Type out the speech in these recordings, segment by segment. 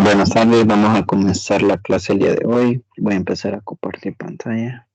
Buenas tardes, vamos a comenzar la clase el día de hoy. Voy a empezar a compartir pantalla.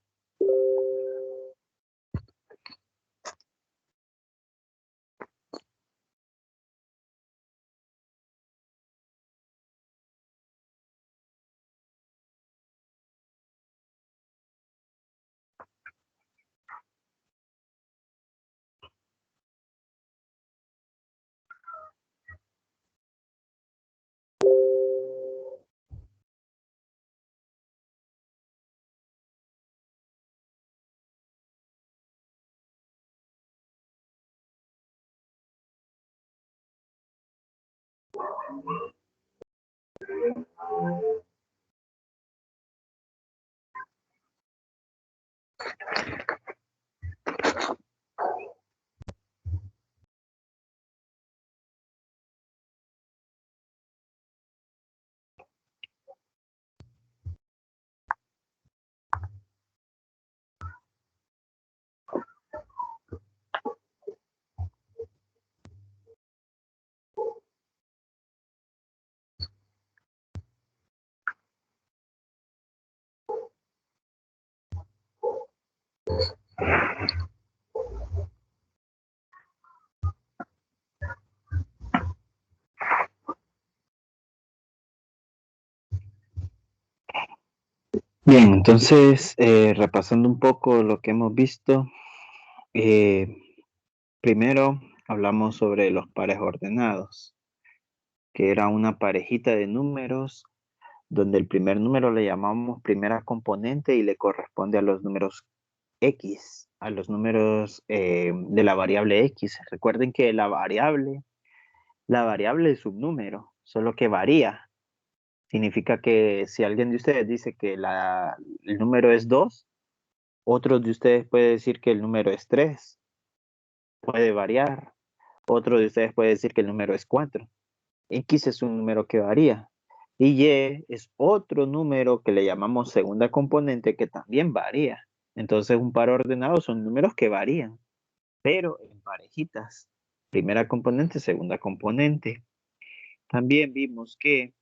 Bien, entonces, repasando un poco lo que hemos visto, eh, primero hablamos sobre los pares ordenados, que era una parejita de números donde el primer número le llamamos primera componente y le corresponde a los números X, a los números de la variable X. Recuerden que la variable es un número, solo que varía. Significa que si alguien de ustedes dice que el número es 2, otros de ustedes puede decir que el número es 3. Puede variar. Otro de ustedes puede decir que el número es 4. X es un número que varía. Y Y es otro número que le llamamos segunda componente que también varía. Entonces un par ordenado son números que varían, pero en parejitas. Primera componente, segunda componente. También vimos que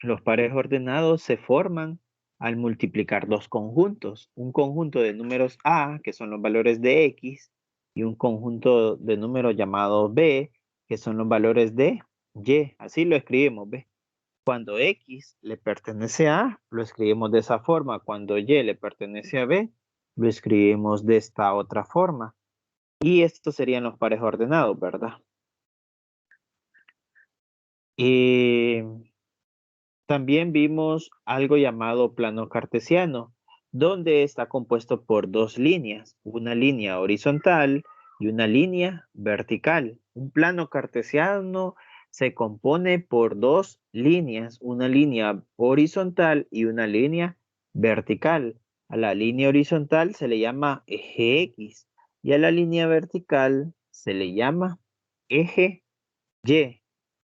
los pares ordenados se forman al multiplicar dos conjuntos, un conjunto de números A, que son los valores de X, y un conjunto de números llamados B, que son los valores de Y. Así lo escribimos, ¿ve? Cuando X le pertenece a A, lo escribimos de esa forma. Cuando Y le pertenece a B, lo escribimos de esta otra forma. Y estos serían los pares ordenados, ¿verdad? Y también vimos algo llamado plano cartesiano, donde está compuesto por dos líneas, una línea horizontal y una línea vertical. Un plano cartesiano se compone por dos líneas, una línea horizontal y una línea vertical. A la línea horizontal se le llama eje X y a la línea vertical se le llama eje Y.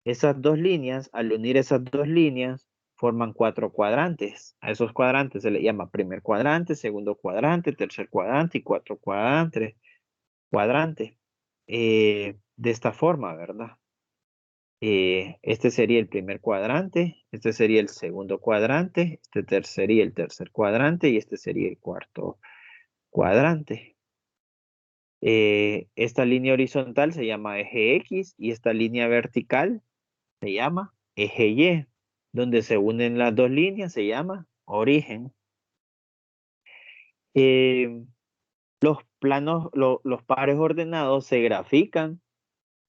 Esas dos líneas, al unir esas dos líneas, forman cuatro cuadrantes. A esos cuadrantes se le llama primer cuadrante, segundo cuadrante, tercer cuadrante y cuatro cuadrantes. De esta forma, ¿verdad? Este sería el primer cuadrante, este sería el segundo cuadrante, este sería el tercer cuadrante y este sería el cuarto cuadrante. Esta línea horizontal se llama eje X y esta línea vertical se llama eje Y. Donde se unen las dos líneas se llama origen. Los pares ordenados se grafican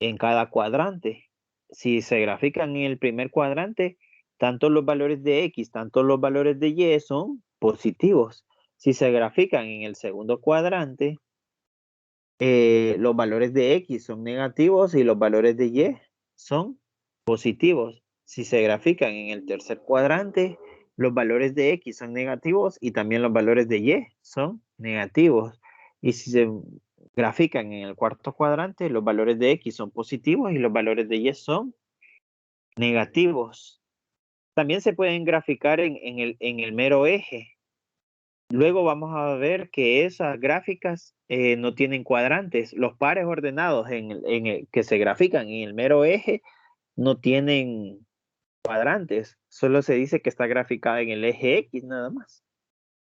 en cada cuadrante. Si se grafican en el primer cuadrante, tanto los valores de X, tanto los valores de Y son positivos. Si se grafican en el segundo cuadrante, los valores de X son negativos y los valores de Y son positivos. Si se grafican en el tercer cuadrante, los valores de X son negativos y también los valores de Y son negativos. Y si se grafican en el cuarto cuadrante, los valores de X son positivos y los valores de Y son negativos. También se pueden graficar en el mero eje. Luego vamos a ver que esas gráficas no tienen cuadrantes. Los pares ordenados que se grafican en el mero eje no tienen cuadrantes, solo se dice que está graficada en el eje X nada más.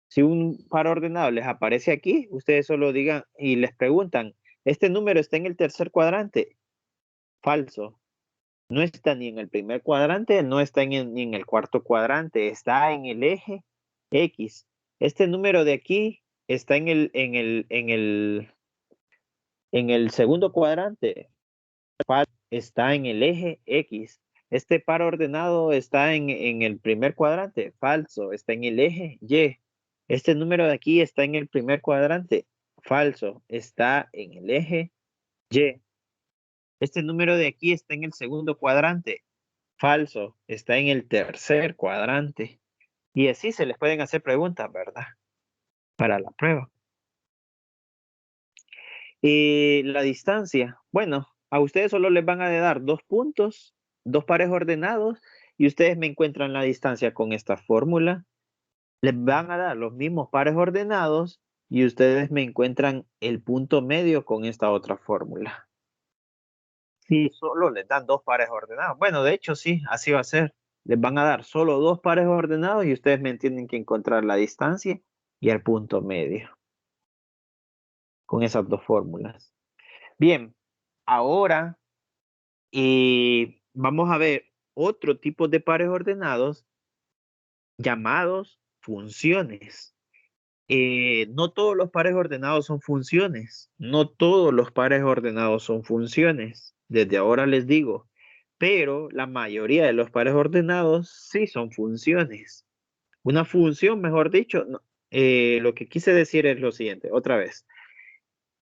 Si un par ordenado les aparece aquí, ustedes solo digan y les preguntan, ¿este número está en el tercer cuadrante? Falso. No está ni en el primer cuadrante, no está ni en el cuarto cuadrante, está en el eje X. Este número de aquí está en el segundo cuadrante, está en el eje X. Este par ordenado está en el primer cuadrante, falso, está en el eje Y. Este número de aquí está en el primer cuadrante, falso, está en el eje Y. Este número de aquí está en el segundo cuadrante, falso, está en el tercer cuadrante. Y así se les pueden hacer preguntas, ¿verdad? Para la prueba. Y la distancia, bueno, a ustedes solo les van a dar 2 puntos, 2 pares ordenados, y ustedes me encuentran la distancia con esta fórmula. Les van a dar los mismos pares ordenados y ustedes me encuentran el punto medio con esta otra fórmula. Sí, solo les dan 2 pares ordenados. Bueno, de hecho sí, así va a ser. Les van a dar solo 2 pares ordenados y ustedes me tienen que encontrar la distancia y el punto medio con esas 2 fórmulas. Bien, ahora vamos a ver otro tipo de pares ordenados llamados funciones. No todos los pares ordenados son funciones. No todos los pares ordenados son funciones. Desde ahora les digo. Pero la mayoría de los pares ordenados sí son funciones. Una función, mejor dicho, lo que quise decir es lo siguiente, otra vez.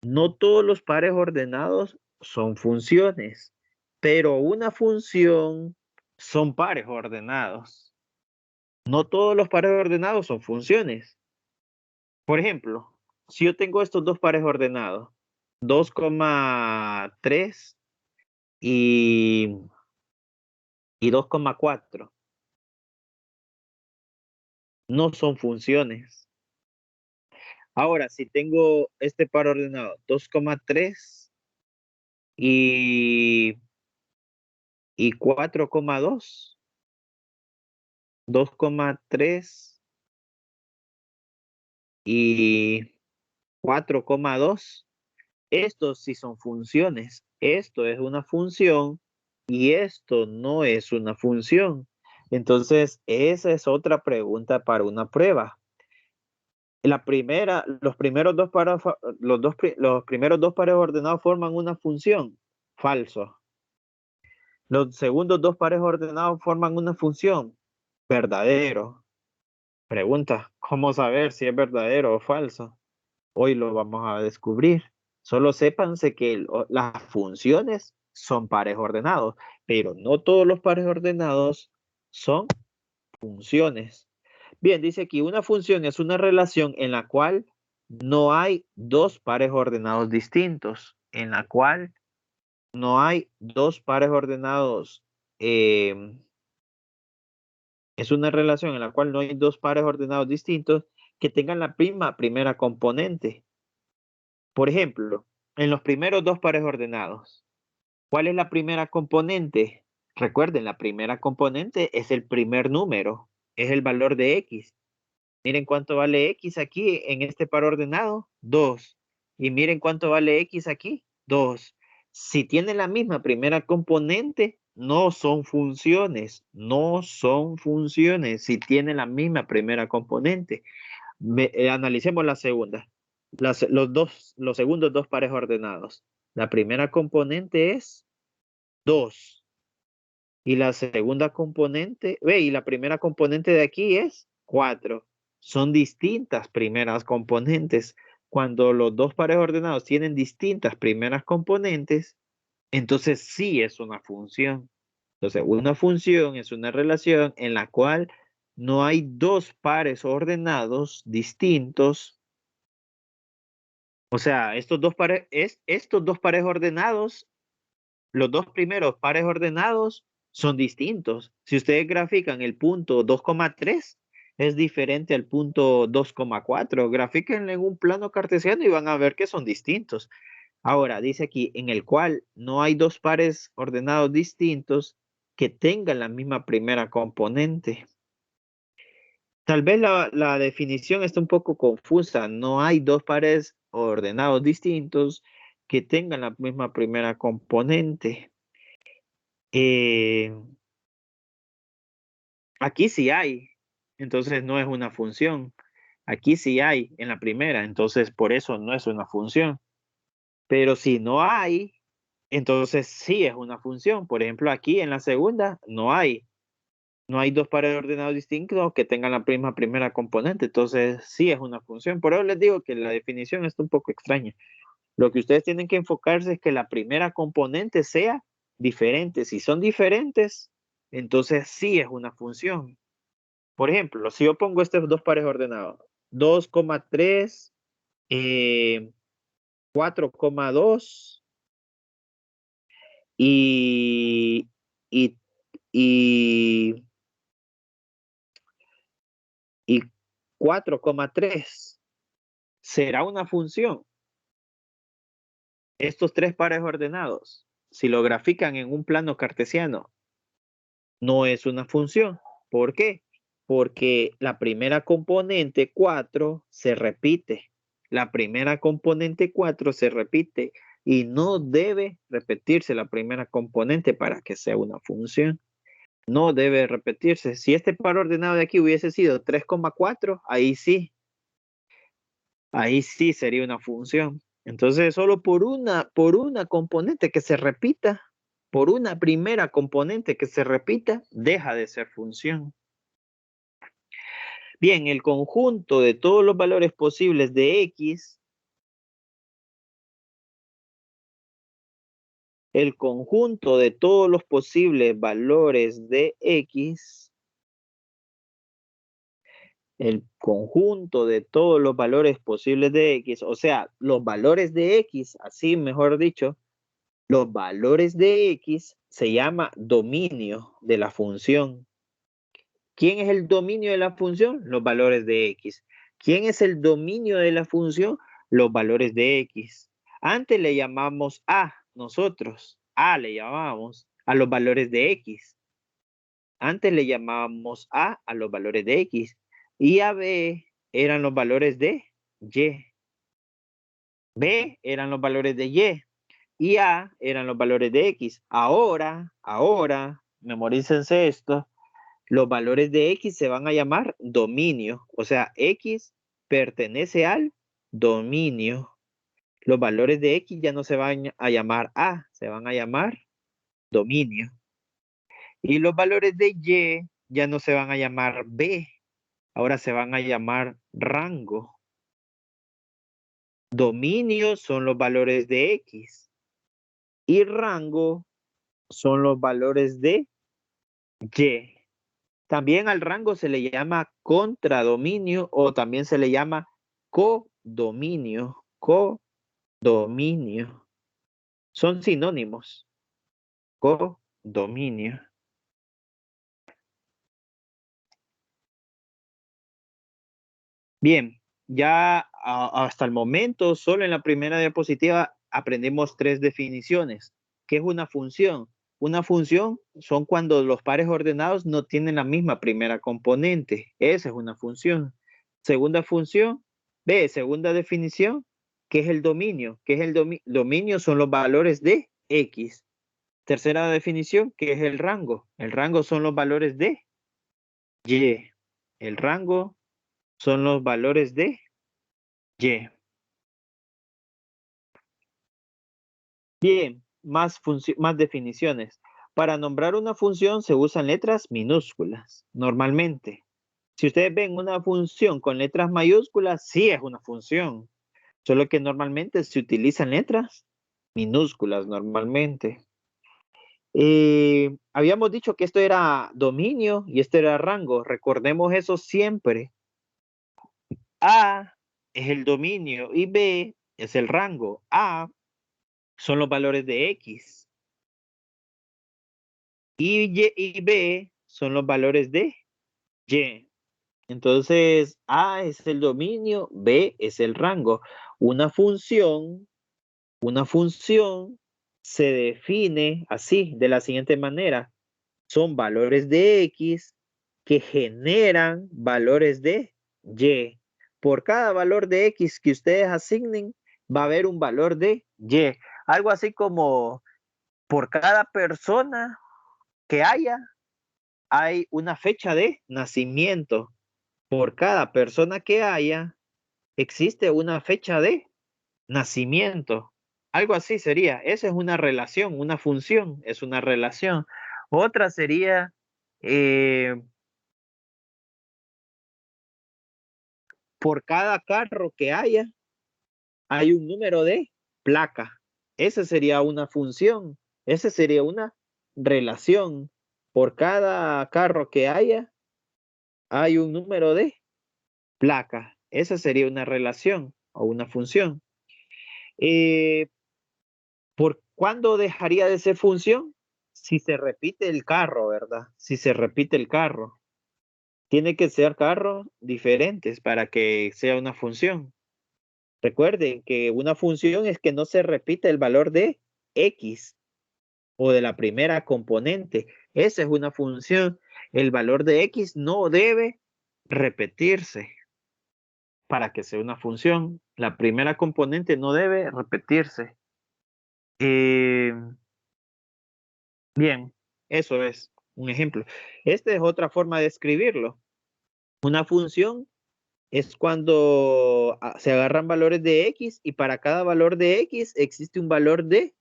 No todos los pares ordenados son funciones, pero una función son pares ordenados. No todos los pares ordenados son funciones. Por ejemplo, si yo tengo estos 2 pares ordenados, 2,3 y, y 2,4, no son funciones. Ahora, si tengo este par ordenado, 2,3 y, y 4,2, 2,3 y 4,2, estos sí son funciones. Esto es una función y esto no es una función. Entonces, esa es otra pregunta para una prueba. La primera, los primeros dos pares, los primeros 2 pares ordenados forman una función. Falso. Los segundos 2 pares ordenados forman una función. Verdadero. Pregunta, ¿cómo saber si es verdadero o falso? Hoy lo vamos a descubrir. Solo sépanse que las funciones son pares ordenados, pero no todos los pares ordenados son funciones. Bien, dice aquí, una función es una relación en la cual no hay 2 pares ordenados distintos, en la cual no hay 2 pares ordenados. Es una relación en la cual no hay 2 pares ordenados distintos que tengan la misma primera componente. Por ejemplo, en los primeros 2 pares ordenados, ¿cuál es la primera componente? Recuerden, la primera componente es el primer número, es el valor de X. Miren cuánto vale X aquí en este par ordenado, 2. Y miren cuánto vale X aquí, 2. Si tienen la misma primera componente, no son funciones, no son funciones. Si tienen la misma primera componente. Analicemos la segunda. Los segundos 2 pares ordenados. La primera componente es 2. Y la segunda componente, y la primera componente de aquí es 4. Son distintas primeras componentes. Cuando los 2 pares ordenados tienen distintas primeras componentes, entonces sí es una función. Entonces, una función es una relación en la cual no hay 2 pares ordenados distintos. O sea, estos dos pares ordenados, los 2 primeros pares ordenados son distintos. Si ustedes grafican el punto 2,3, es diferente al punto 2,4. Grafíquenlo en un plano cartesiano y van a ver que son distintos. Ahora, dice aquí, en el cual no hay 2 pares ordenados distintos, que tengan la misma primera componente. Tal vez la definición está un poco confusa. No hay dos pares ordenados distintos que tengan la misma primera componente. Aquí sí hay, entonces no es una función. Aquí sí hay en la primera, entonces por eso no es una función. Pero si no hay, entonces sí es una función. Por ejemplo, aquí en la segunda no hay. No hay dos pares ordenados distintos que tengan la misma primera componente, entonces sí es una función. Por eso les digo que la definición está un poco extraña. Lo que ustedes tienen que enfocarse es que la primera componente sea diferente. Si son diferentes, entonces sí es una función. Por ejemplo, si yo pongo estos dos pares ordenados, 2,3, 4,2 y, y, y, y 4,3. ¿Será una función? Estos tres pares ordenados, si lo grafican en un plano cartesiano, no es una función. ¿Por qué? Porque la primera componente 4 se repite. La primera componente 4 se repite y no debe repetirse la primera componente para que sea una función. No debe repetirse. Si este par ordenado de aquí hubiese sido 3,4, ahí sí sería una función. Entonces, solo por una componente que se repita, por una primera componente que se repita, deja de ser función. Bien, el conjunto de todos los valores posibles de X, el conjunto de todos los posibles valores de X, el conjunto de todos los valores posibles de X, o sea, los valores de X, así mejor dicho, los valores de X se llama dominio de la función. ¿Quién es el dominio de la función? Los valores de X. ¿Quién es el dominio de la función? Los valores de X. Antes le llamamos A, nosotros. A le llamamos a los valores de X. Antes le llamábamos a los valores de X. Y a B eran los valores de Y. B eran los valores de Y. Y A eran los valores de X. Ahora, memorícense esto, los valores de X se van a llamar dominio. O sea, X pertenece al dominio. Los valores de X ya no se van a llamar A, se van a llamar dominio. Y los valores de Y ya no se van a llamar B, ahora se van a llamar rango. Dominio son los valores de X y rango son los valores de Y. También al rango se le llama contradominio o también se le llama codominio. Codominio. Son sinónimos. Codominio. Bien, ya hasta el momento, solo en la primera diapositiva aprendimos tres definiciones. ¿Qué es una función? Una función son cuando los pares ordenados no tienen la misma primera componente. Esa es una función. Segunda función, segunda definición, ¿qué es el dominio? ¿Qué es el dominio? Son los valores de X. Tercera definición, ¿qué es el rango? El rango son los valores de Y. El rango son los valores de Y. Bien, más definiciones. Para nombrar una función se usan letras minúsculas, normalmente. Si ustedes ven una función con letras mayúsculas, sí es una función. Solo que normalmente se utilizan letras minúsculas, normalmente. Habíamos dicho que esto era dominio y esto era rango. Recordemos eso siempre. A es el dominio y B es el rango. A son los valores de X. Y B son los valores de Y. Entonces, A es el dominio, B es el rango. Una función se define así, de la siguiente manera. son valores de X que generan valores de Y. Por cada valor de X que ustedes asignen, va a haber un valor de Y. Algo así como por cada persona que haya, hay una fecha de nacimiento. Por cada persona que haya, existe una fecha de nacimiento. Algo así sería. Esa es una relación, una función, es una relación. Otra sería, eh, por cada carro que haya, hay un número de placa. Esa sería una función. Esa sería una relación. Por cada carro que haya, hay un número de placa. Esa sería una relación o una función. Eh, ¿Por cuándo dejaría de ser función? Si se repite el carro, ¿verdad? Si se repite el carro. Tiene que ser carros diferentes para que sea una función. Recuerden que una función es que no se repite el valor de X o de la primera componente. Esa es una función. El valor de X no debe repetirse para que sea una función. La primera componente no debe repetirse. Eh, Bien, eso es un ejemplo. Esta es otra forma de escribirlo. Una función es cuando se agarran valores de X y para cada valor de X existe un valor de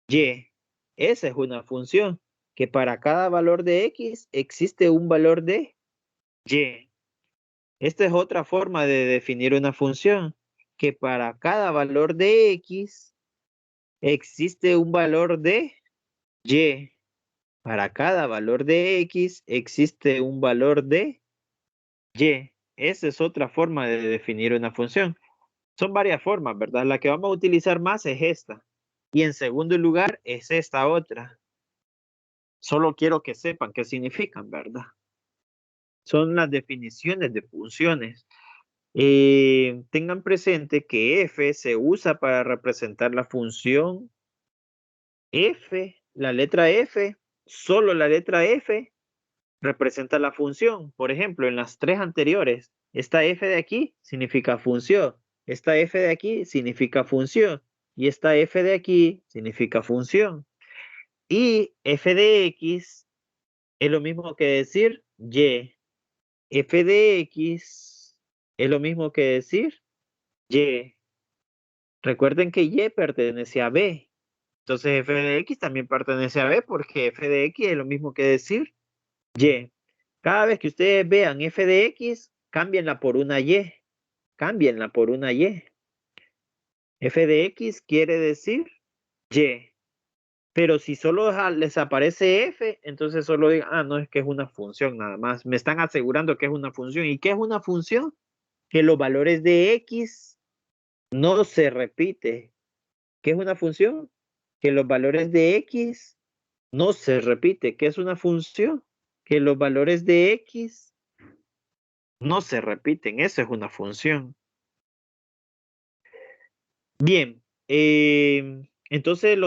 Y. Esa es una función, que para cada valor de X existe un valor de Y. Esta es otra forma de definir una función, que para cada valor de X existe un valor de Y. Para cada valor de X existe un valor de Y. Esa es otra forma de definir una función. Son varias formas, ¿verdad? La que vamos a utilizar más es esta. Y en segundo lugar es esta otra. Solo quiero que sepan qué significan, ¿verdad? Son las definiciones de funciones. Tengan presente que f se usa para representar la función f, la letra f, solo la letra f representa la función. Por ejemplo, en las tres anteriores, esta f de aquí significa función, esta f de aquí significa función y esta f de aquí significa función. Y f de x es lo mismo que decir y. F de x es lo mismo que decir y. Recuerden que y pertenece a b. Entonces f de x también pertenece a b porque f de x es lo mismo que decir y. Cada vez que ustedes vean f de x, cámbienla por una y. Cámbienla por una y. F de x quiere decir y. Pero si solo les aparece f, entonces solo digan, ah, no, es que es una función nada más. Me están asegurando que es una función. ¿Y qué es una función? Que los valores de x no se repiten. ¿Qué es una función? Que los valores de x no se repiten. ¿Qué es una función? Que los valores de x no se repiten. Eso es una función. Bien, entonces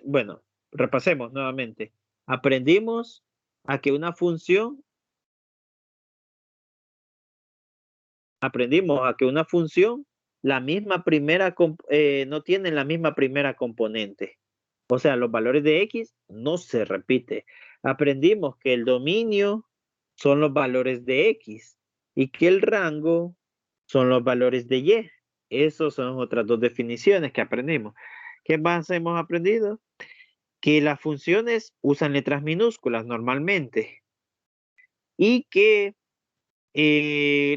bueno, repasemos nuevamente. Aprendimos a que una función, aprendimos a que una función, la misma primera, no tiene la misma primera componente. O sea, los valores de X no se repiten. Aprendimos que el dominio son los valores de X y que el rango son los valores de Y. Esas son otras dos definiciones que aprendimos. ¿Qué más hemos aprendido? Que las funciones usan letras minúsculas normalmente y que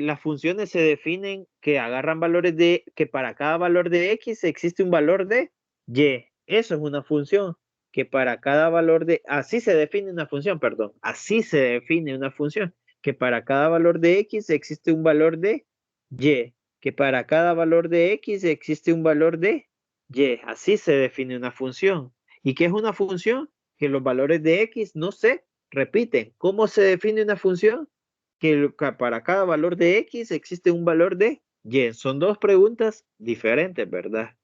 las funciones se definen que agarran valores que para cada valor de X existe un valor de Y. Eso es una función, que para cada valor así se define una función, perdón, así se define una función, que para cada valor de X existe un valor de Y, que para cada valor de X existe un valor de Y. Así se define una función. ¿Y qué es una función? Que los valores de X no se repiten. ¿Cómo se define una función? Que para cada valor de X existe un valor de Y. Son dos preguntas diferentes, ¿verdad?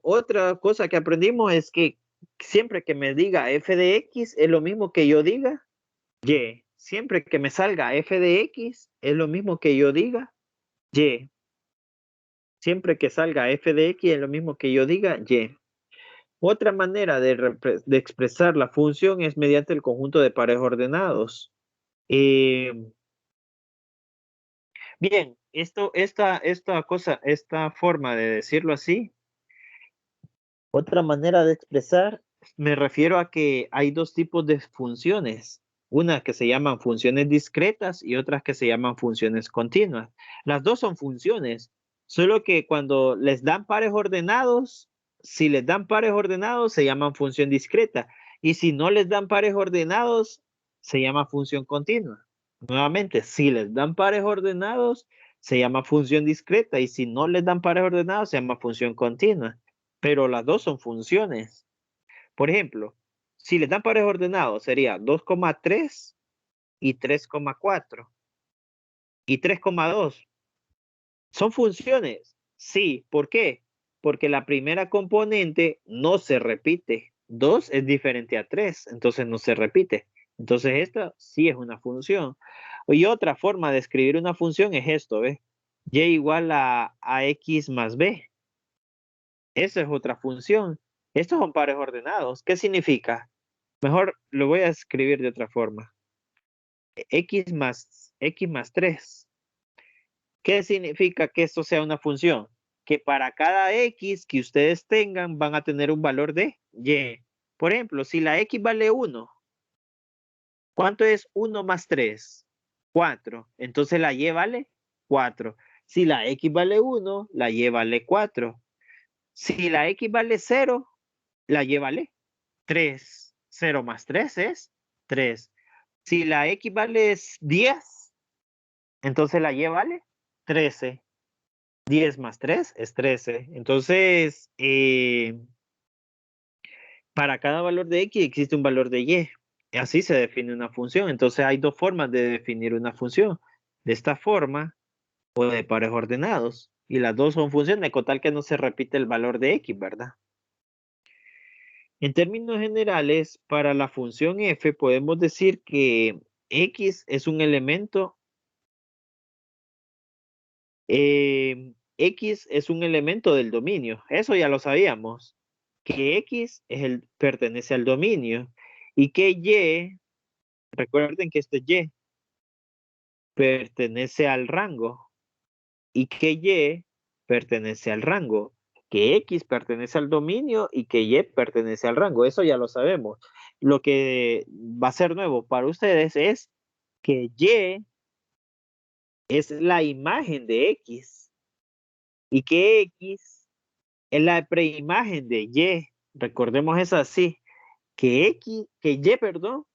Otra cosa que aprendimos es que siempre que me diga f de x es lo mismo que yo diga y. Siempre que me salga f de x es lo mismo que yo diga y. Siempre que salga f de x es lo mismo que yo diga y. Otra manera de expresar la función es mediante el conjunto de pares ordenados. Eh, bien, esta forma de decirlo así, otra manera de expresar, me refiero a que hay dos tipos de funciones. Unas que se llaman funciones discretas y otras que se llaman funciones continuas. Las dos son funciones, solo que cuando les dan pares ordenados, si les dan pares ordenados, se llaman función discreta. Y si no les dan pares ordenados, se llama función continua. Nuevamente, si les dan pares ordenados, se llama función discreta. Y si no les dan pares ordenados, se llama función continua. Pero las dos son funciones. Por ejemplo, si les dan pares ordenados, sería 2,3 y 3,4 y 3,2. ¿Son funciones? Sí. ¿Por qué? Porque la primera componente no se repite. 2 es diferente a 3, entonces no se repite. Entonces esta sí es una función. Y otra forma de escribir una función es esto, ¿ves? Y igual a x más b. Esa es otra función. Estos son pares ordenados. ¿Qué significa? Mejor lo voy a escribir de otra forma. X más 3. ¿Qué significa que esto sea una función? Que para cada X que ustedes tengan van a tener un valor de Y. Por ejemplo, si la X vale 1, ¿cuánto es 1 más 3? 4. Entonces la Y vale 4. Si la X vale 1, la Y vale 4. Si la X vale 0, la Y vale 3. 0 más 3 es 3. Si la X vale 10, entonces la Y vale 13. 10 más 3 es 13. Entonces, para cada valor de X existe un valor de Y. Así se define una función. Entonces hay dos formas de definir una función. De esta forma o de pares ordenados. Y las dos son funciones con tal que no se repite el valor de X, ¿verdad? En términos generales, para la función f podemos decir que x es un elemento, x es un elemento del dominio. Eso ya lo sabíamos, que x pertenece al dominio y que y, recuerden que este y pertenece al rango y que y pertenece al rango, que X pertenece al dominio y que Y pertenece al rango. Eso ya lo sabemos. Lo que va a ser nuevo para ustedes es que Y es la imagen de X y que X es la preimagen de Y. Recordemos eso así, que Y, perdón,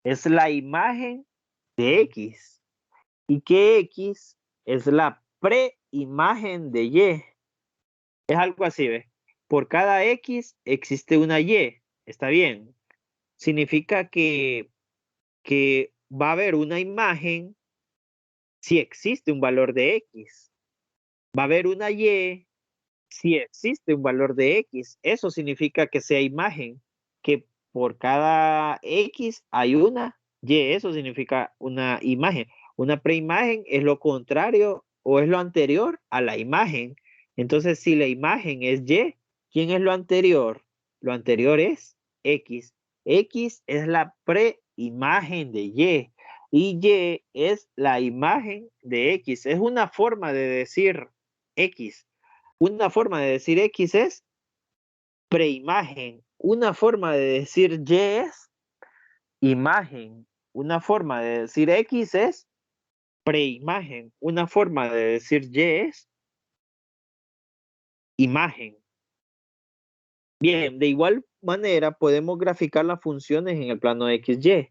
es la imagen de X y que X es la preimagen de Y. Es algo así, ¿ves? Por cada X existe una Y. Está bien. Significa que va a haber una imagen si existe un valor de X. Va a haber una Y si existe un valor de X. Eso significa que sea imagen. Que por cada X hay una Y. Eso significa una imagen. Una preimagen es lo contrario o es lo anterior a la imagen. Entonces, si la imagen es Y, ¿quién es lo anterior? Lo anterior es X. X es la preimagen de Y. Y Y es la imagen de X. Es una forma de decir X. Una forma de decir X es preimagen. Una forma de decir Y es imagen. Una forma de decir X es preimagen. Una forma de decir Y es imagen. Bien, de igual manera podemos graficar las funciones en el plano XY.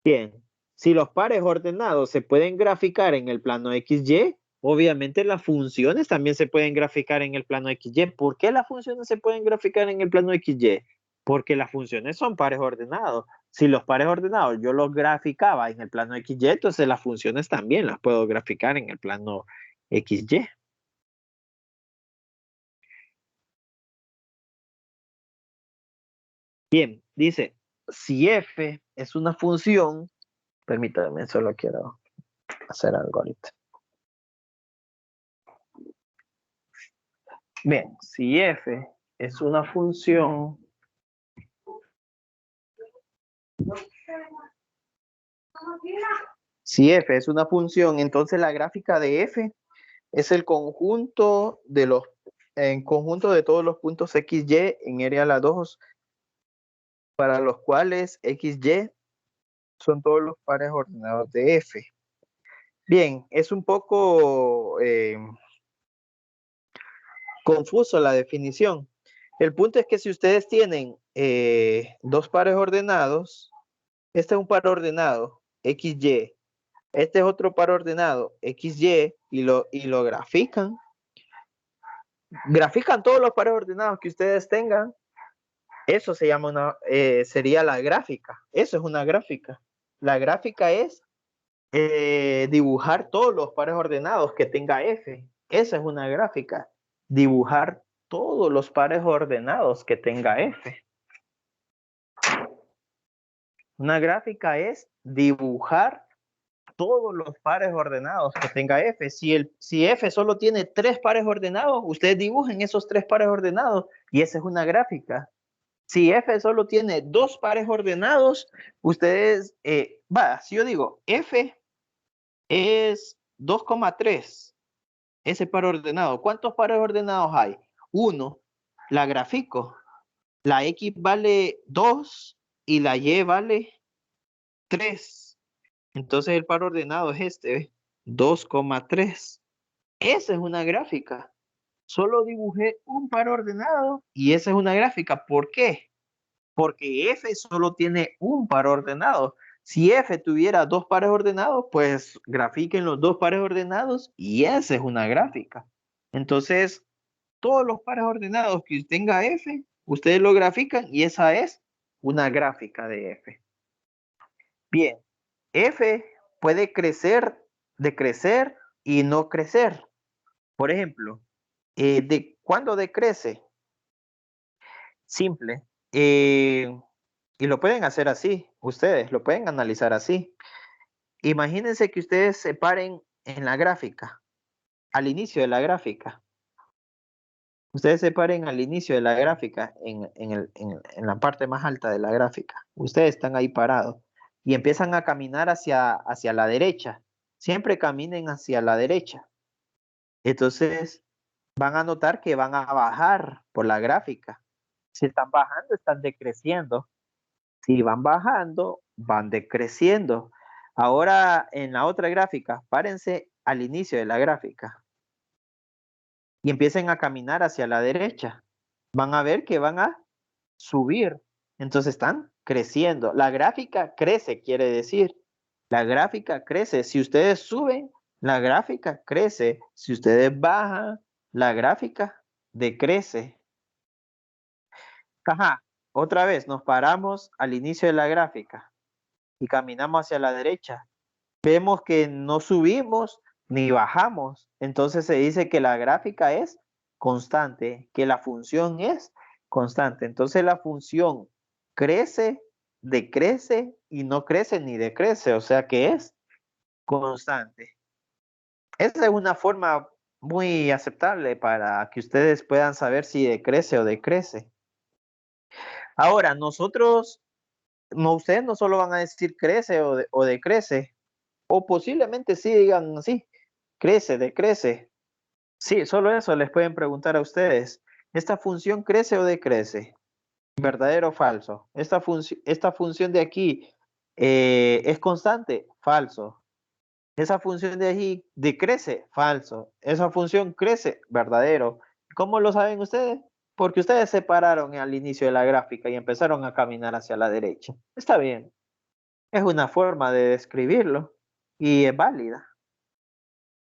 Bien, si los pares ordenados se pueden graficar en el plano XY, obviamente las funciones también se pueden graficar en el plano XY. ¿Por qué las funciones se pueden graficar en el plano XY? Porque las funciones son pares ordenados. Si los pares ordenados yo los graficaba en el plano XY, entonces las funciones también las puedo graficar en el plano XY. Bien, dice, si f es una función, permítame, solo quiero hacer algo ahorita. Bien, si f es una función, entonces la gráfica de f es el conjunto de los en conjunto de todos los puntos x, y en área a la 2, para los cuales x, y son todos los pares ordenados de f. Bien, es un poco confuso la definición. El punto es que si ustedes tienen dos pares ordenados, este es un par ordenado, x, y, este es otro par ordenado, x, y lo grafican todos los pares ordenados que ustedes tengan. Eso se llama sería la gráfica. Eso es una gráfica. La gráfica es dibujar todos los pares ordenados que tenga f. Esa es una gráfica. Dibujar todos los pares ordenados que tenga f. Una gráfica es dibujar todos los pares ordenados que tenga f. Si f solo tiene 3 pares ordenados, ustedes dibujen esos 3 pares ordenados y esa es una gráfica. Si f solo tiene 2 pares ordenados, ustedes, si yo digo f es 2,3, ese par ordenado, ¿cuántos pares ordenados hay? 1, la grafico, la x vale 2 y la y vale 3. Entonces el par ordenado es este, 2,3. Esa es una gráfica. Solo dibujé un par ordenado y esa es una gráfica. ¿Por qué? Porque f solo tiene un par ordenado. Si f tuviera 2 pares ordenados, pues grafiquen los 2 pares ordenados y esa es una gráfica. Entonces, todos los pares ordenados que tenga f, ustedes lo grafican y esa es una gráfica de f. Bien, f puede crecer, decrecer y no crecer. Por ejemplo, ¿cuándo decrece? Simple. Y lo pueden hacer así, ustedes lo pueden analizar así. Imagínense que ustedes se paren en la gráfica, al inicio de la gráfica. Ustedes se paren al inicio de la gráfica, en la parte más alta de la gráfica. Ustedes están ahí parados y empiezan a caminar hacia la derecha. Siempre caminen hacia la derecha. Entonces van a notar que van a bajar por la gráfica. Si están bajando, están decreciendo. Si van bajando, van decreciendo. Ahora en la otra gráfica, párense al inicio de la gráfica y empiecen a caminar hacia la derecha. Van a ver que van a subir. Entonces están creciendo. La gráfica crece, quiere decir. La gráfica crece. Si ustedes suben, la gráfica crece. Si ustedes bajan, la gráfica decrece. Ajá. Otra vez, nos paramos al inicio de la gráfica y caminamos hacia la derecha. Vemos que no subimos ni bajamos. Entonces se dice que la gráfica es constante, que la función es constante. Entonces la función crece, decrece y no crece ni decrece, o sea que es constante. Esa es una forma muy aceptable para que ustedes puedan saber si decrece o decrece. Ahora, ustedes no solo van a decir crece o decrece, o posiblemente sí digan así, crece, decrece. Sí, solo eso les pueden preguntar a ustedes. ¿Esta función crece o decrece? ¿Verdadero o falso? ¿Esta función de aquí es constante? Falso. ¿Esa función de aquí decrece? Falso. ¿Esa función crece? Verdadero. ¿Cómo lo saben ustedes? Porque ustedes se pararon al inicio de la gráfica y empezaron a caminar hacia la derecha. Está bien. Es una forma de describirlo y es válida.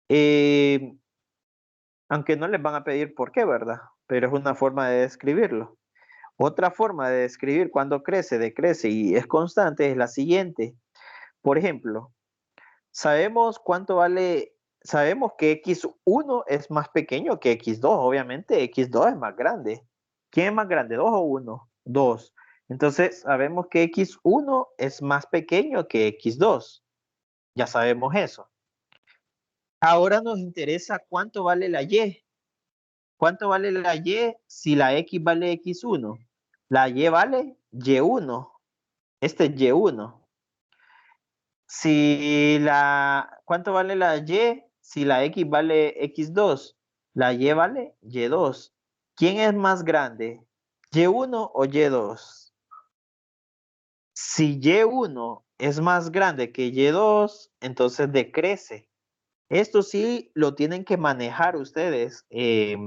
Eh, Aunque no les van a pedir por qué, ¿verdad? Pero es una forma de describirlo. Otra forma de describir cuando crece, decrece y es constante es la siguiente. Por ejemplo, sabemos que x1 es más pequeño que x2, obviamente x2 es más grande. ¿Quién es más grande, 2 o 1? 2. Entonces, sabemos que x1 es más pequeño que x2. Ya sabemos eso. Ahora nos interesa cuánto vale la y. ¿Cuánto vale la y si la x vale x1? La y vale y1. Este es y1. ¿Cuánto vale la y si la x vale x2? La y vale y2. ¿Quién es más grande? ¿Y1 o y2? Si y1 es más grande que y2, entonces decrece. Esto sí lo tienen que manejar ustedes de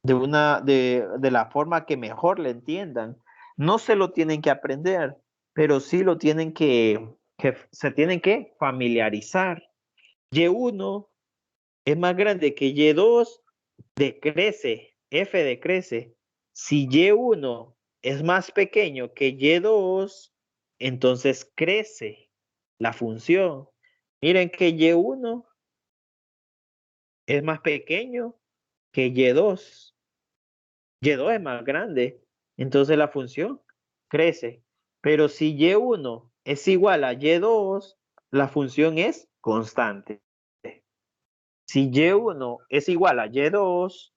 la forma que mejor le entiendan. No se lo tienen que aprender, pero sí lo tienen que se tienen que familiarizar. Y1 es más grande que Y2, decrece, F decrece. Si Y1 es más pequeño que Y2, entonces crece la función. Miren que Y1 es más pequeño que Y2. Y2 es más grande, entonces la función crece. Pero si Y1 es igual a Y2, la función es constante. Si Y1 es igual a Y2,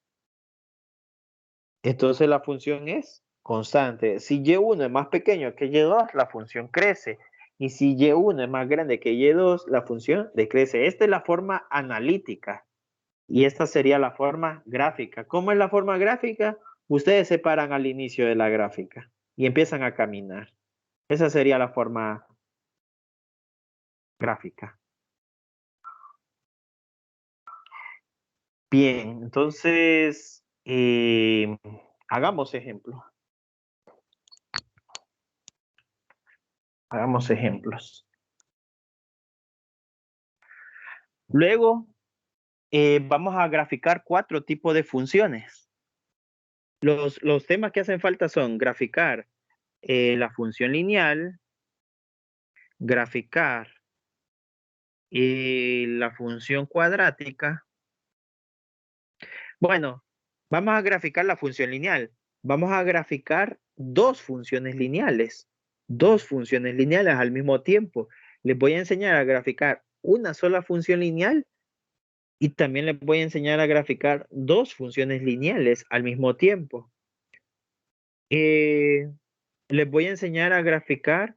entonces la función es constante. Si Y1 es más pequeño que Y2, la función crece. Y si Y1 es más grande que Y2, la función decrece. Esta es la forma analítica. Y esta sería la forma gráfica. ¿Cómo es la forma gráfica? Ustedes se paran al inicio de la gráfica y empiezan a caminar. Esa sería la forma gráfica. Bien, entonces hagamos ejemplos. Hagamos ejemplos. Luego vamos a graficar 4 tipos de funciones. Los temas que hacen falta son graficar la función lineal, graficar la función cuadrática. Bueno, vamos a graficar la función lineal. Vamos a graficar 2 funciones lineales. 2 funciones lineales al mismo tiempo. Les voy a enseñar a graficar una sola función lineal y también les voy a enseñar a graficar 2 funciones lineales al mismo tiempo. Les voy a enseñar a graficar,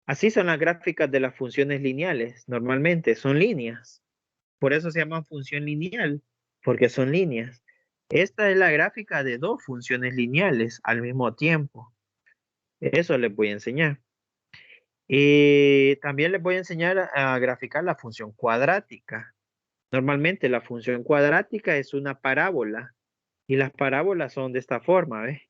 así son las gráficas de las funciones lineales, normalmente son líneas. Por eso se llama función lineal, porque son líneas. Esta es la gráfica de 2 funciones lineales al mismo tiempo. Eso les voy a enseñar. Y también les voy a enseñar a graficar la función cuadrática. Normalmente la función cuadrática es una parábola y las parábolas son de esta forma, ¿ves?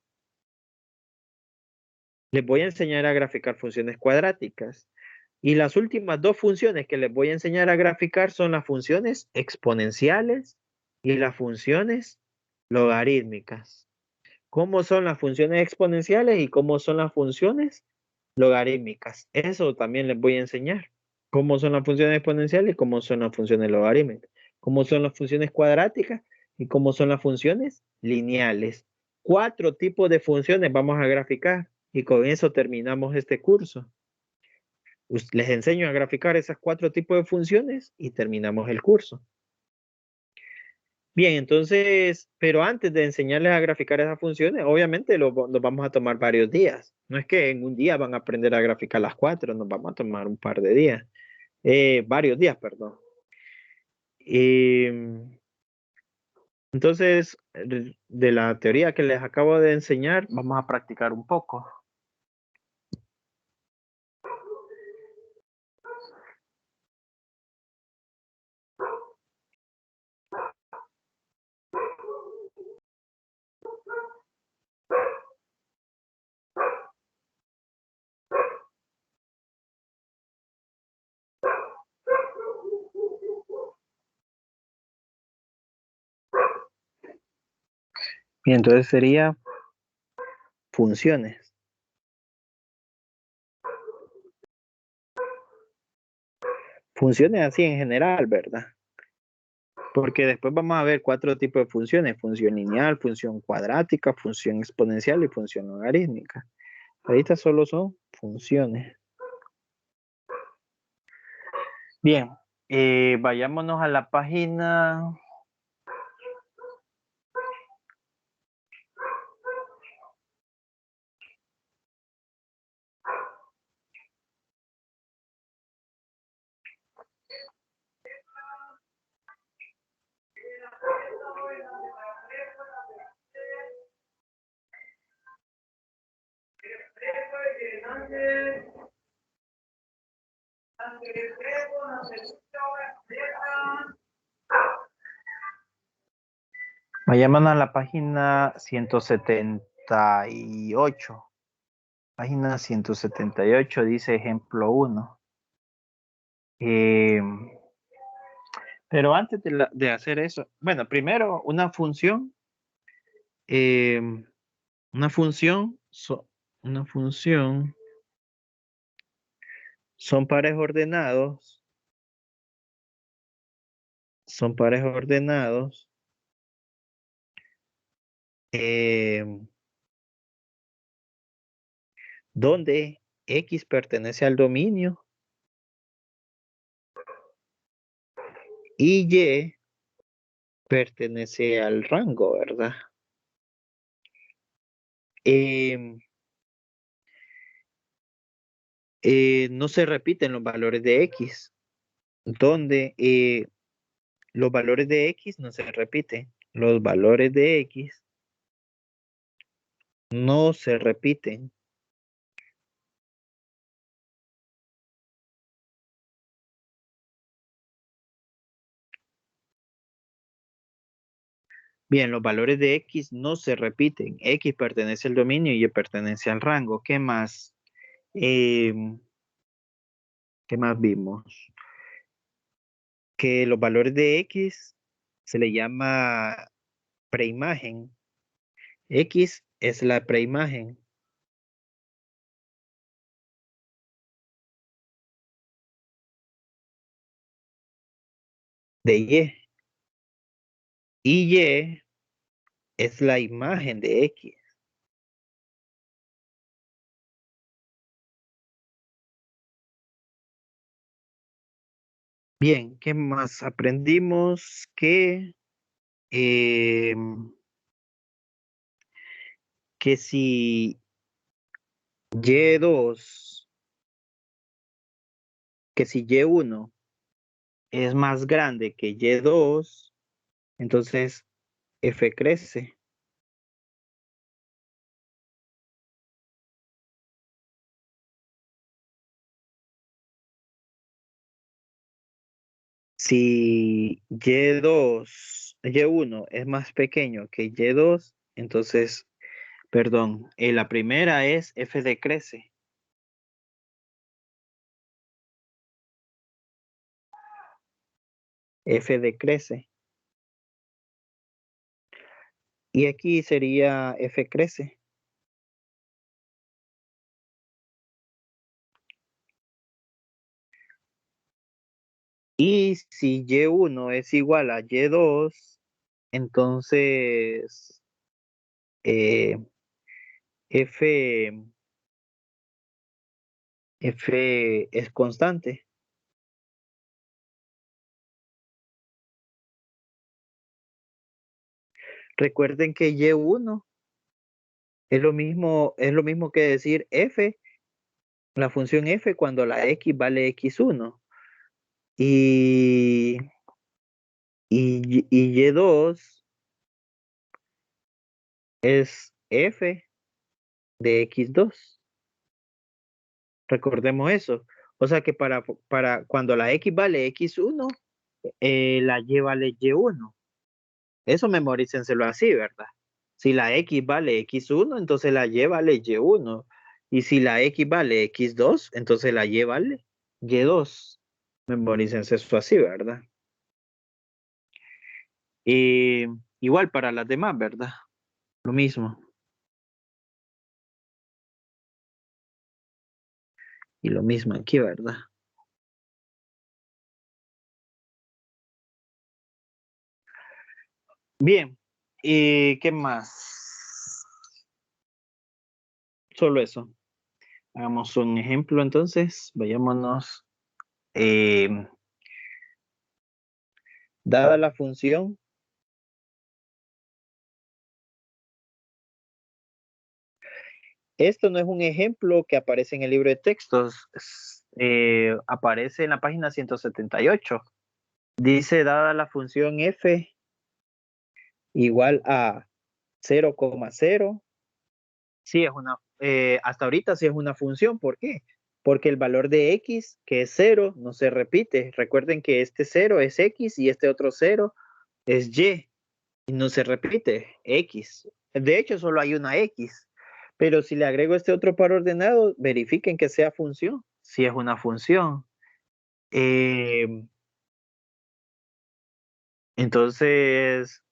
Les voy a enseñar a graficar funciones cuadráticas. Y las últimas 2 funciones que les voy a enseñar a graficar son las funciones exponenciales y las funciones logarítmicas. ¿Cómo son las funciones exponenciales y cómo son las funciones logarítmicas? Eso también les voy a enseñar. ¿Cómo son las funciones exponenciales y cómo son las funciones logarítmicas? ¿Cómo son las funciones cuadráticas y cómo son las funciones lineales? 4 tipos de funciones vamos a graficar y con eso terminamos este curso. Les enseño a graficar esas 4 tipos de funciones y terminamos el curso. Bien, entonces, pero antes de enseñarles a graficar esas funciones, obviamente nos vamos a tomar varios días. No es que en un día van a aprender a graficar las 4, nos vamos a tomar un par de días. Varios días, perdón. Entonces, de la teoría que les acabo de enseñar, vamos a practicar un poco. Y entonces sería funciones. Funciones así en general, ¿verdad? Porque después vamos a ver 4 tipos de funciones: función lineal, función cuadrática, función exponencial y función logarítmica. Ahorita solo son funciones. Bien, vayámonos a la página. Vayámonos a la página 178. Página 178 dice ejemplo 1. Pero antes de hacer eso, bueno, primero eh, una función, una función son pares ordenados eh, donde X pertenece al dominio y Y pertenece al rango, ¿verdad? Em, no se repiten los valores de X, donde los valores de X no se repiten. Los valores de X no se repiten. Bien, los valores de X no se repiten. X pertenece al dominio y Y pertenece al rango. ¿Qué más? Em, ¿Qué más vimos? Que los valores de X se le llama preimagen. X es la preimagen de Y. Y Y es la imagen de X. Bien, ¿qué más? Aprendimos em, que si Y2, que si Y1 es más grande que Y2, entonces F crece. Si Y2, Y1 es más pequeño que Y2, entonces, perdón, la primera es F decrece. F decrece. Y aquí sería F crece. Y si Y1 es igual a Y2, entonces eh, F, F es constante. Recuerden que Y1 es lo mismo que decir F, la función F cuando la X vale X1. Y, y Y2 es F de X2. Recordemos eso. O sea que para cuando la X vale X1, la Y vale Y1. Eso memorícenselo así, ¿verdad? Si la X vale X1, entonces la Y vale Y1. Y si la X vale X2, entonces la Y vale Y2. Memorícense eso así, ¿verdad? Y igual para las demás, ¿verdad? Lo mismo. Y lo mismo aquí, ¿verdad? Bien. ¿Y qué más? Solo eso. Hagamos un ejemplo entonces. Vayámonos. eh, Dada la función, esto no es un ejemplo que aparece en el libro de textos, aparece en la página 178. Dice, dada la función f igual a 0,0, sí es una, hasta ahorita sí es una función. ¿Por qué? Porque el valor de x, que es 0, no se repite. Recuerden que este 0 es x y este otro 0 es y. Y no se repite, x. De hecho, solo hay una x. Pero si le agrego este otro par ordenado, verifiquen que sea función. Si es una función. Eh, entonces,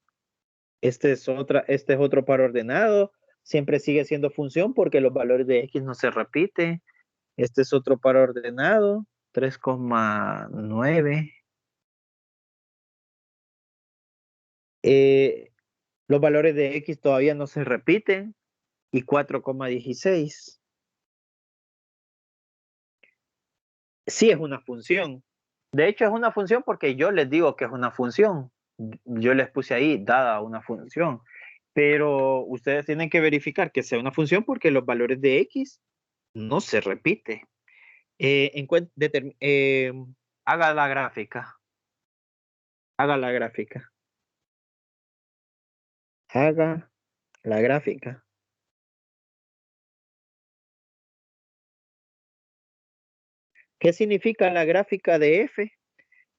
este es otro par ordenado. Siempre sigue siendo función porque los valores de x no se repiten. Este es otro par ordenado, 3,9. Eh, los valores de x todavía no se repiten y 4,16. Sí es una función. De hecho, es una función porque yo les digo que es una función. Yo les puse ahí, dada una función. Pero ustedes tienen que verificar que sea una función porque los valores de x no se repite. Haga la gráfica. Haga la gráfica. Haga la gráfica. ¿Qué significa la gráfica de f?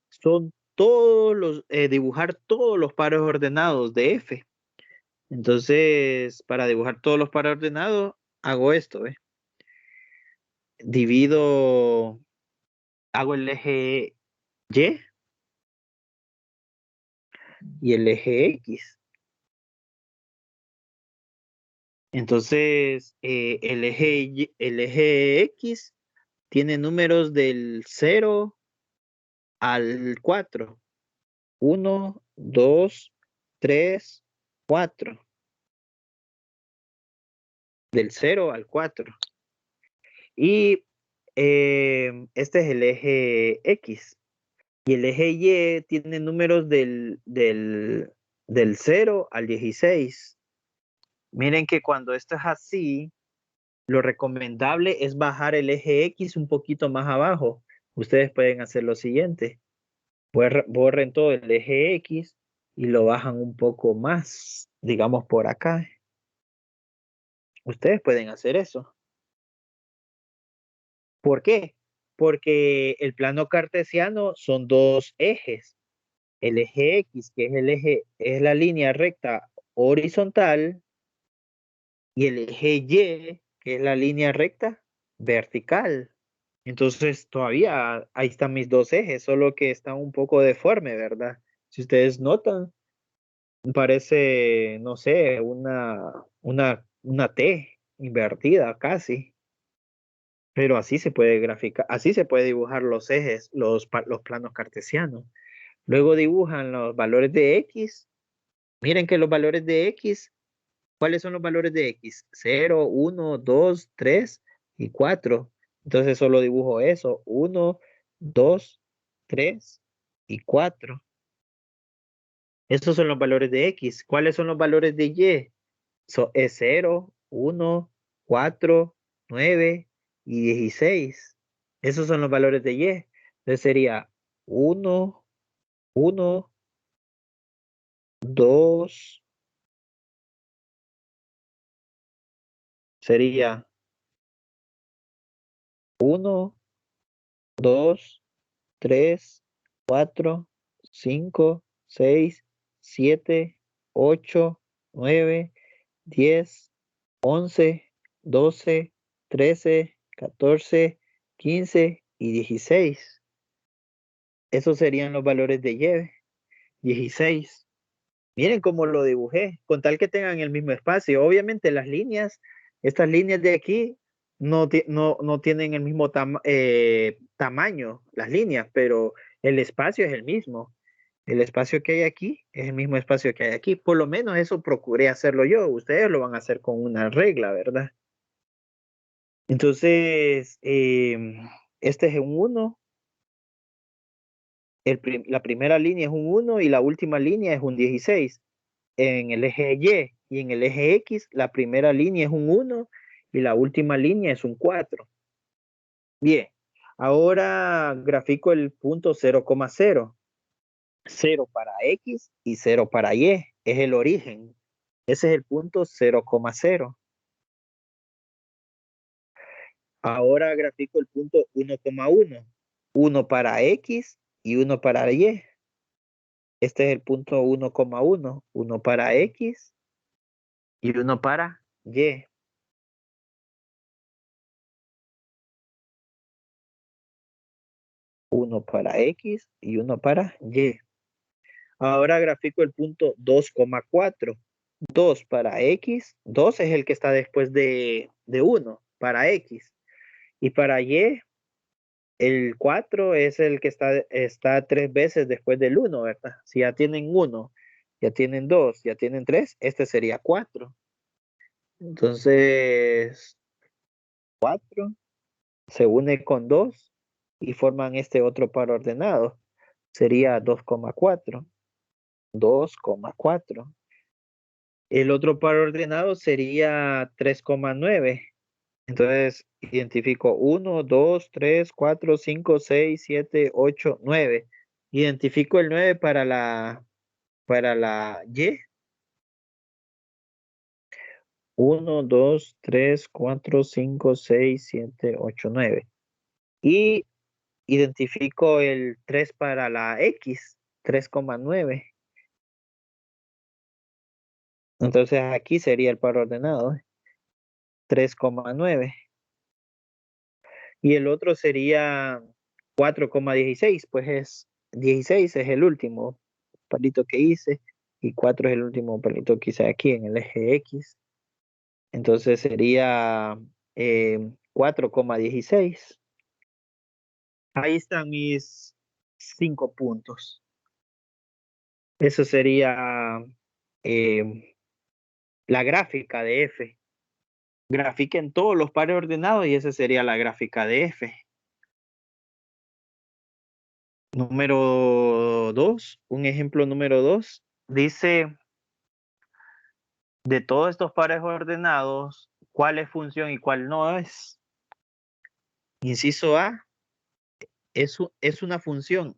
Son dibujar todos los pares ordenados de f. Entonces, para dibujar todos los pares ordenados, hago esto, ¿ves? Divido, hago el eje y el eje X. Entonces, el eje X tiene números del 0 al 4. 1, 2, 3, 4. Del 0 al 4. Y este es el eje X. Y el eje Y tiene números del 0 al 16. Miren que cuando esto es así, lo recomendable es bajar el eje X un poquito más abajo. Ustedes pueden hacer lo siguiente. Borren todo el eje X y lo bajan un poco más, digamos por acá. Ustedes pueden hacer eso. ¿Por qué? Porque el plano cartesiano son dos ejes. El eje X, que es la línea recta horizontal, y el eje Y, que es la línea recta vertical. Entonces, todavía ahí están mis dos ejes, solo que están un poco deforme, ¿verdad? Si ustedes notan, parece, no sé, una T invertida casi. Pero así se puede graficar, así se puede dibujar los ejes, los planos cartesianos. Luego dibujan los valores de X. Miren que los valores de X, ¿cuáles son los valores de X? 0, 1, 2, 3 y 4. Entonces solo dibujo eso. 1, 2, 3 y 4. Esos son los valores de X. ¿Cuáles son los valores de Y? Es 0, 1, 4, 9 y 16. Esos son los valores de Y. Entonces sería 1, 1, 2, sería 1, 2, 3, 4, 5, 6, 7, 8, 9, 10, 11, 12, 13, 14, 15 y 16. Esos serían los valores de Y. 16. Miren cómo lo dibujé, con tal que tengan el mismo espacio. Obviamente las líneas, estas líneas de aquí no tienen el mismo tamaño, las líneas, pero el espacio es el mismo. El espacio que hay aquí es el mismo espacio que hay aquí. Por lo menos eso procuré hacerlo yo. Ustedes lo van a hacer con una regla, ¿verdad? Entonces, este es un 1, la primera línea es un 1 y la última línea es un 16. En el eje Y y en el eje X, la primera línea es un 1 y la última línea es un 4. Bien, ahora grafico el punto 0,0. 0 para X y 0 para Y. Es el origen. Ese es el punto 0,0. Ahora grafico el punto 1,1. 1 para X y 1 para Y. Este es el punto 1,1. 1 para X y 1 para Y. 1 para X y 1 para Y. Ahora grafico el punto 2,4. 2 para X. 2 es el que está después de 1 para X. Y para Y, el 4 es el que está 3 veces después del 1, ¿verdad? Si ya tienen 1, ya tienen 2, ya tienen 3, este sería 4. Entonces, 4 se une con 2 y forman este otro par ordenado. Sería 2,4. 2,4. El otro par ordenado sería 3,9. Entonces, identifico 1, 2, 3, 4, 5, 6, 7, 8, 9. Identifico el 9 para la Y. 1, 2, 3, 4, 5, 6, 7, 8, 9. Y identifico el 3 para la X. 3,9. Entonces aquí sería el par ordenado. 3,9. Y el otro sería 4,16, pues 16 es el último palito que hice y 4 es el último palito que hice aquí en el eje X. Entonces sería 4,16. Ahí están mis 5 puntos. Eso sería eh, la gráfica de F. Grafiquen todos los pares ordenados y esa sería la gráfica de F. Número 2, un ejemplo número 2, dice, de todos estos pares ordenados, ¿cuál es función y cuál no es? Inciso A, es una función,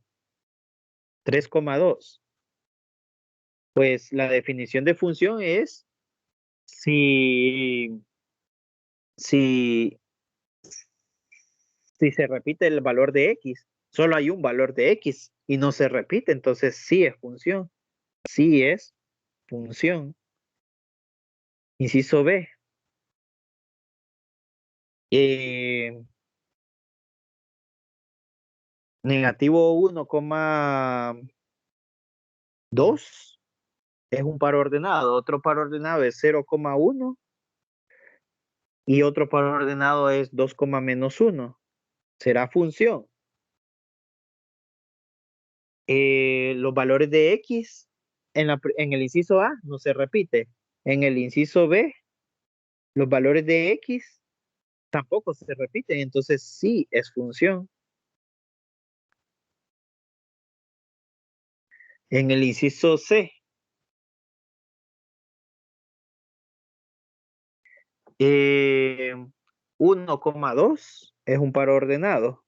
3,2. Pues la definición de función es si, si, si se repite el valor de X, solo hay un valor de X y no se repite, entonces sí es función, sí es función. Inciso B, eh, negativo 1,2 es un par ordenado, otro par ordenado es 0,1 y otro par ordenado es 2, menos 1. Será función. Los valores de X en el inciso A no se repite. En el inciso B, los valores de X tampoco se repiten, entonces sí es función. En el inciso C, 1,2 es un par ordenado.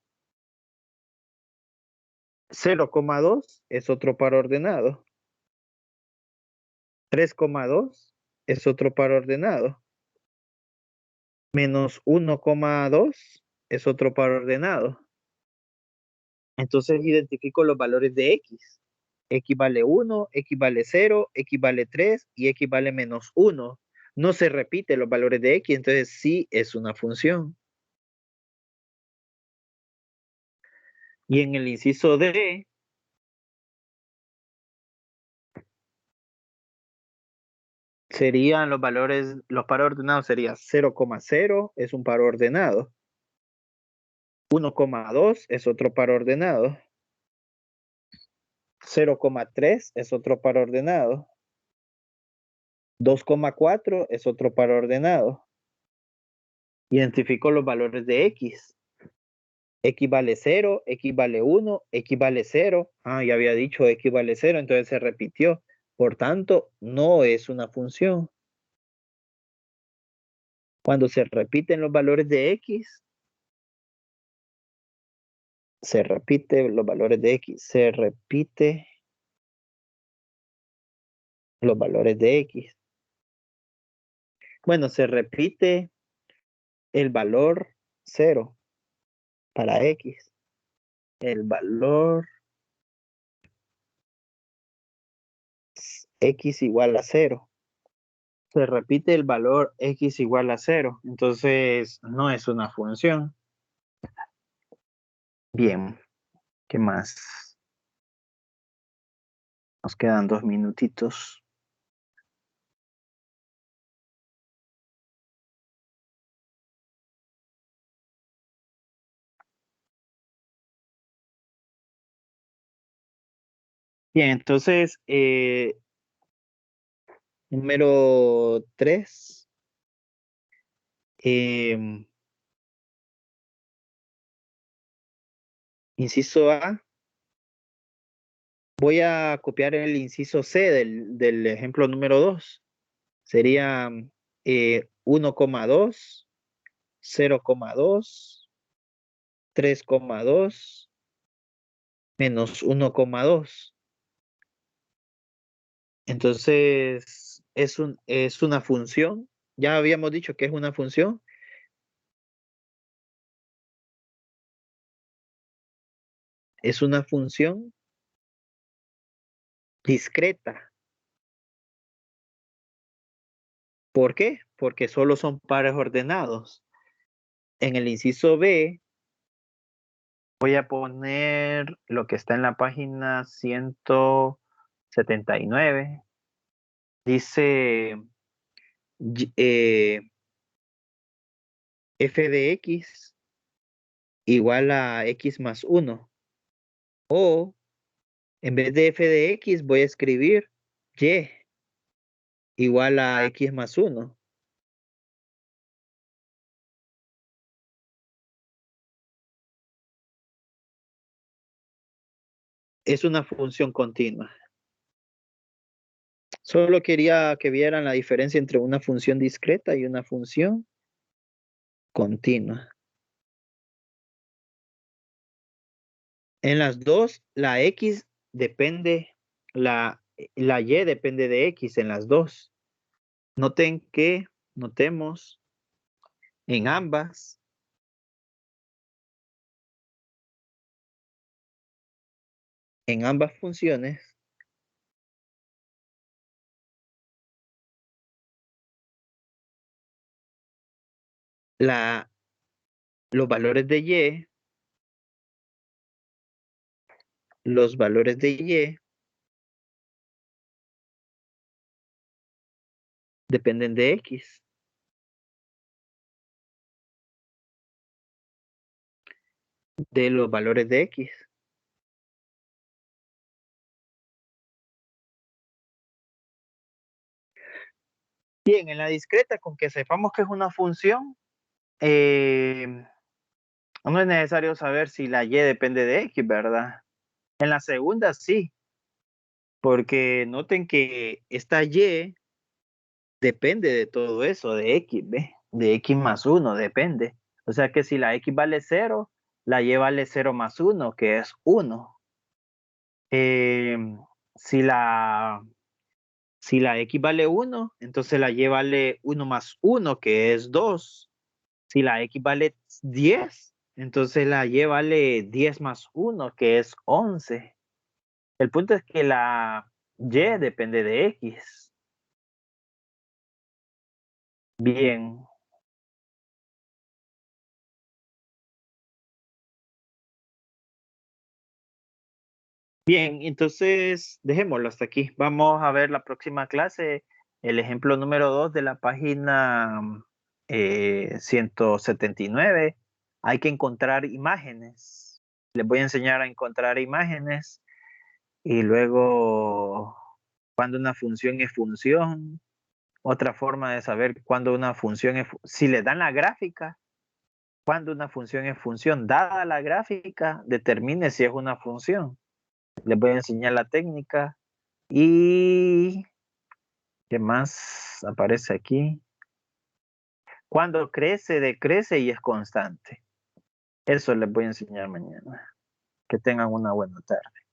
0,2 es otro par ordenado. 3,2 es otro par ordenado. Menos 1,2 es otro par ordenado. Entonces identifico los valores de X. X vale 1, X vale 0, X vale 3 y X vale menos 1. No se repiten los valores de X, entonces sí es una función. Y en el inciso D, serían los valores, los pares ordenados serían 0,0 es un par ordenado. 1,2 es otro par ordenado. 0,3 es otro par ordenado. 2,4 es otro par ordenado. Identifico los valores de X. X vale 0, X vale 1, X vale 0. Ah, ya había dicho X vale 0, entonces se repitió. Por tanto, no es una función. Cuando se repiten los valores de X, se repite los valores de X, se repite los valores de X. Bueno, se repite el valor 0 para X. El valor X igual a 0. Se repite el valor X igual a 0. Entonces, no es una función. Bien, ¿qué más? Nos quedan 2 minutitos. Bien, entonces, número 3. Inciso A. Voy a copiar el inciso C del ejemplo número 2. Sería 1,2, 0,2, 3,2, menos 1,2. Entonces, es una función. Ya habíamos dicho que es una función. Es una función discreta. ¿Por qué? Porque solo son pares ordenados. En el inciso B, voy a poner lo que está en la página 179. Dice f de x igual a x más 1. O en vez de f de x voy a escribir y igual a x más 1. Es una función continua. Solo quería que vieran la diferencia entre una función discreta y una función continua. En las dos, la x depende, la y depende de x en las dos. Notemos en ambas funciones, los valores de y dependen de x. De los valores de x. Bien, en la discreta, con que sepamos que es una función, no es necesario saber si la y depende de x, ¿verdad? En la segunda sí, porque noten que esta y depende de todo eso, de x, ¿ve? De x más 1, depende. O sea que si la x vale 0, la y vale 0 más 1, que es 1. Eh, si la x vale 1, entonces la y vale 1 más 1, que es 2. Si la x vale 10, entonces la y vale 10 más 1, que es 11. El punto es que la y depende de x. Bien. Bien, entonces dejémoslo hasta aquí. Vamos a ver la próxima clase, el ejemplo número 2 de la página 179. Hay que encontrar imágenes. Les voy a enseñar a encontrar imágenes y luego cuando una función es función Otra forma de saber cuándo una función es, si le dan la gráfica, cuando una función es función, dada la gráfica, determine si es una función. Les voy a enseñar la técnica y ¿qué más aparece aquí? Cuando crece, decrece y es constante. Eso les voy a enseñar mañana. Que tengan una buena tarde.